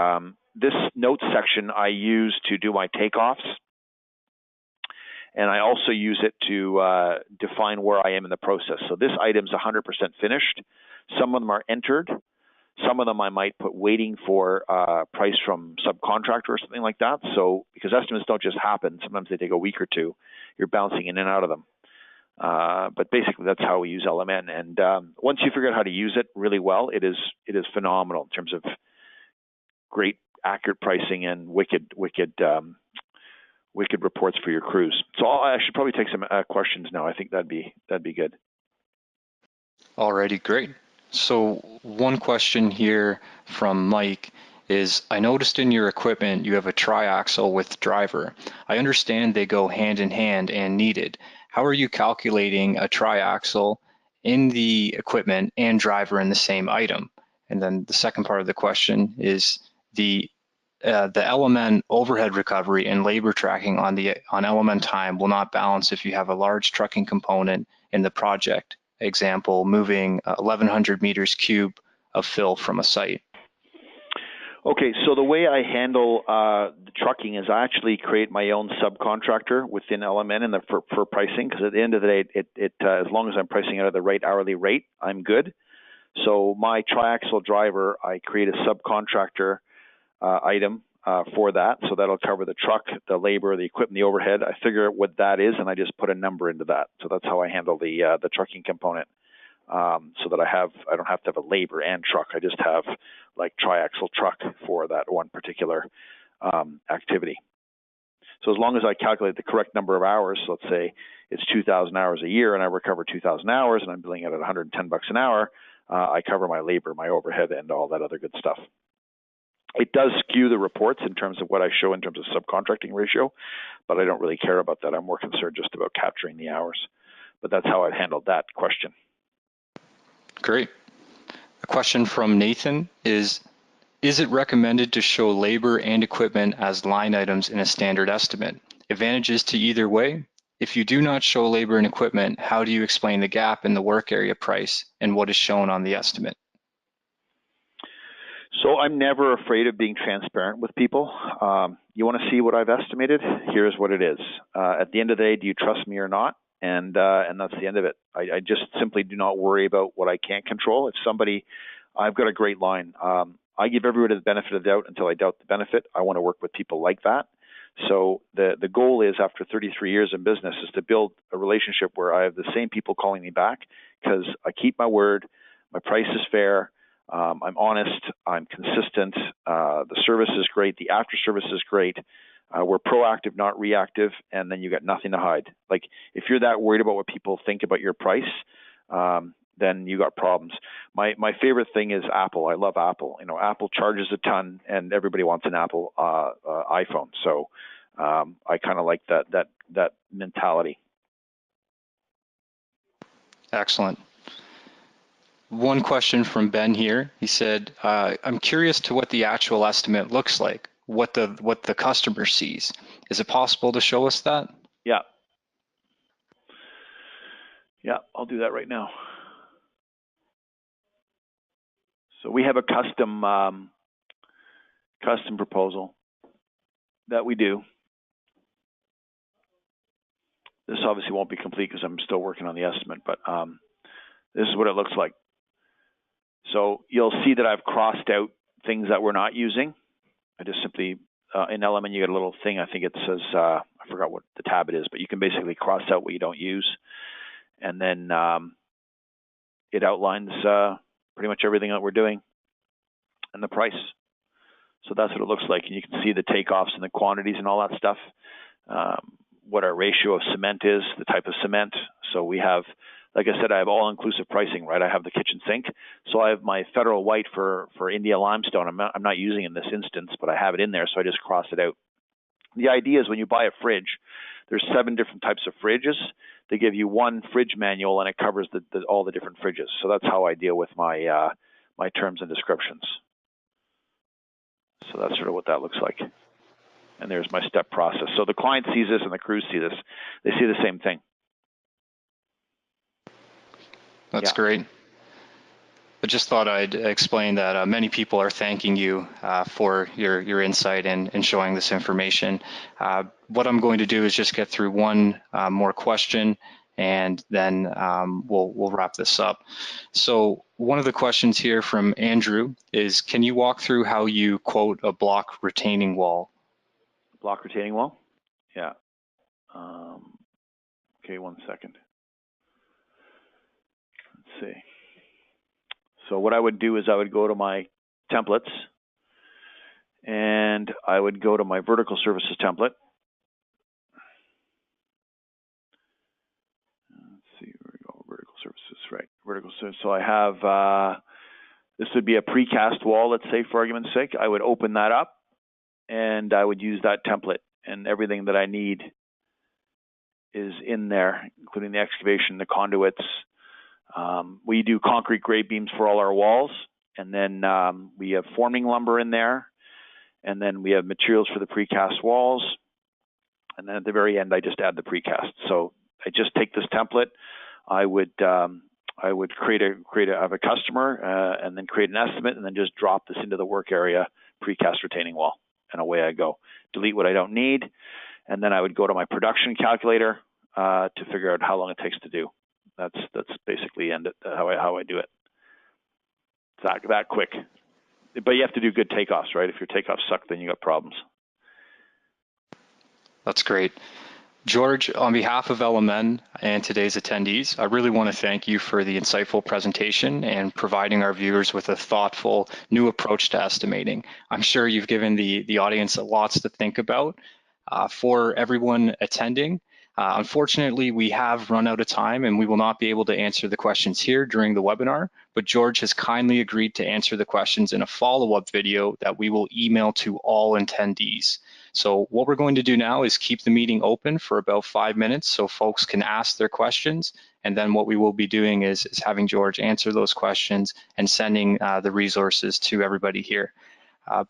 this notes section I use to do my takeoffs. And I also use it to define where I am in the process. So this item's 100% finished. Some of them are entered. Some of them I might put waiting for price from subcontractor or something like that. So because estimates don't just happen, sometimes they take a week or two. You're bouncing in and out of them. But basically, that's how we use LMN. And once you figure out how to use it really well, it is phenomenal in terms of great, accurate pricing and wicked reports for your crews. So I should probably take some questions now. I think that'd be good. Alrighty, great. So one question here from Mike is, I noticed in your equipment you have a triaxle with driver. I understand they go hand in hand and needed. How are you calculating a triaxle in the equipment and driver in the same item? And then the second part of the question is the LMN overhead recovery and labor tracking on LMN time will not balance if you have a large trucking component in the project. Example, moving 1,100 meters cube of fill from a site. Okay, so the way I handle the trucking is I actually create my own subcontractor within LMN and for pricing, because at the end of the day, it as long as I'm pricing out at the right hourly rate, I'm good. So my triaxle driver, I create a subcontractor item for that, so that'll cover the truck, the labor, the equipment, the overhead. I figure out what that is, and I just put a number into that. So that's how I handle the trucking component, so that I don't have to have a labor and truck. I just have like triaxle truck for that one particular activity. So as long as I calculate the correct number of hours, so let's say it's 2,000 hours a year, and I recover 2,000 hours, and I'm billing it at $110 an hour, I cover my labor, my overhead, and all that other good stuff. It does skew the reports in terms of what I show in terms of subcontracting ratio, but I don't really care about that. I'm more concerned just about capturing the hours. But that's how I've handled that question. Great. A question from Nathan is it recommended to show labor and equipment as line items in a standard estimate? Advantages to either way? If you do not show labor and equipment, how do you explain the gap in the work area price and what is shown on the estimate? So I'm never afraid of being transparent with people. You want to see what I've estimated? Here's what it is. At the end of the day, do you trust me or not? And that's the end of it. I just simply do not worry about what I can't control. If somebody, I've got a great line. I give everybody the benefit of the doubt until I doubt the benefit. I want to work with people like that. So the goal is, after 33 years in business, is to build a relationship where I have the same people calling me back, because I keep my word, my price is fair, I'm honest, I'm consistent, the service is great, the after service is great, we're proactive, not reactive, and then you got nothing to hide. Like, if you're that worried about what people think about your price, then you got problems. My favorite thing is Apple. I love Apple. You know, Apple charges a ton, and everybody wants an Apple iPhone. So I kind of like that mentality. Excellent. One question from Ben here. He said, I'm curious to what the actual estimate looks like, what the customer sees. Is it possible to show us that? Yeah. Yeah, I'll do that right now. So we have a custom proposal that we do. This obviously won't be complete because I'm still working on the estimate, but this is what it looks like. So you'll see that I've crossed out things that we're not using. I just simply, in LMN, you get a little thing, I think it says, I forgot what the tab it is, but you can basically cross out what you don't use. And then it outlines pretty much everything that we're doing and the price. So that's what it looks like. And you can see the takeoffs and the quantities and all that stuff, what our ratio of cement is, the type of cement. So we have, like I said, I have all-inclusive pricing, right? I have the kitchen sink. So I have my Federal White for India limestone. I'm not using in this instance, but I have it in there, so I just cross it out. The idea is, when you buy a fridge, there's 7 different types of fridges. They give you one fridge manual, and it covers all the different fridges. So that's how I deal with my my terms and descriptions. So that's sort of what that looks like. And there's my step process. So the client sees this and the crews see this. They see the same thing. That's great. I just thought I'd explain that many people are thanking you for your insight and showing this information. What I'm going to do is just get through one more question, and then we'll wrap this up. So one of the questions here from Andrew is, can you walk through how you quote a block retaining wall? Block retaining wall? Yeah. Okay, 1 second. Let's see. So what I would do is I would go to my templates, and I would go to my vertical services template. Let's see, where we go, vertical services, right, vertical services. So I have, this would be a precast wall, let's say, for argument's sake. I would open that up, and I would use that template, and everything that I need is in there, including the excavation, the conduits. We do concrete grade beams for all our walls, and then we have forming lumber in there, and then we have materials for the precast walls, and then at the very end I just add the precast. So I just take this template, I would have a customer and then create an estimate, and then just drop this into the work area precast retaining wall, and away I go. Delete what I don't need, and then I would go to my production calculator to figure out how long it takes to do. That's basically how I do it. It's that quick. But you have to do good takeoffs, right? If your takeoffs suck, then you got problems. That's great. George, on behalf of LMN and today's attendees, I really want to thank you for the insightful presentation and providing our viewers with a thoughtful new approach to estimating. I'm sure you've given the audience lots to think about. For everyone attending, unfortunately, we have run out of time and we will not be able to answer the questions here during the webinar, but George has kindly agreed to answer the questions in a follow-up video that we will email to all attendees. So what we're going to do now is keep the meeting open for about 5 minutes so folks can ask their questions. And then what we will be doing is having George answer those questions and sending the resources to everybody here.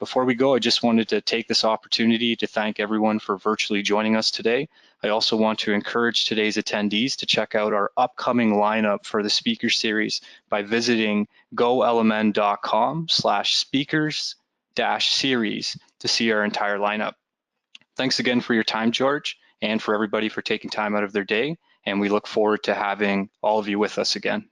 Before we go, I just wanted to take this opportunity to thank everyone for virtually joining us today. I also want to encourage today's attendees to check out our upcoming lineup for the speaker series by visiting golmn.com/speakers-series to see our entire lineup. Thanks again for your time, George, and for everybody for taking time out of their day. And we look forward to having all of you with us again.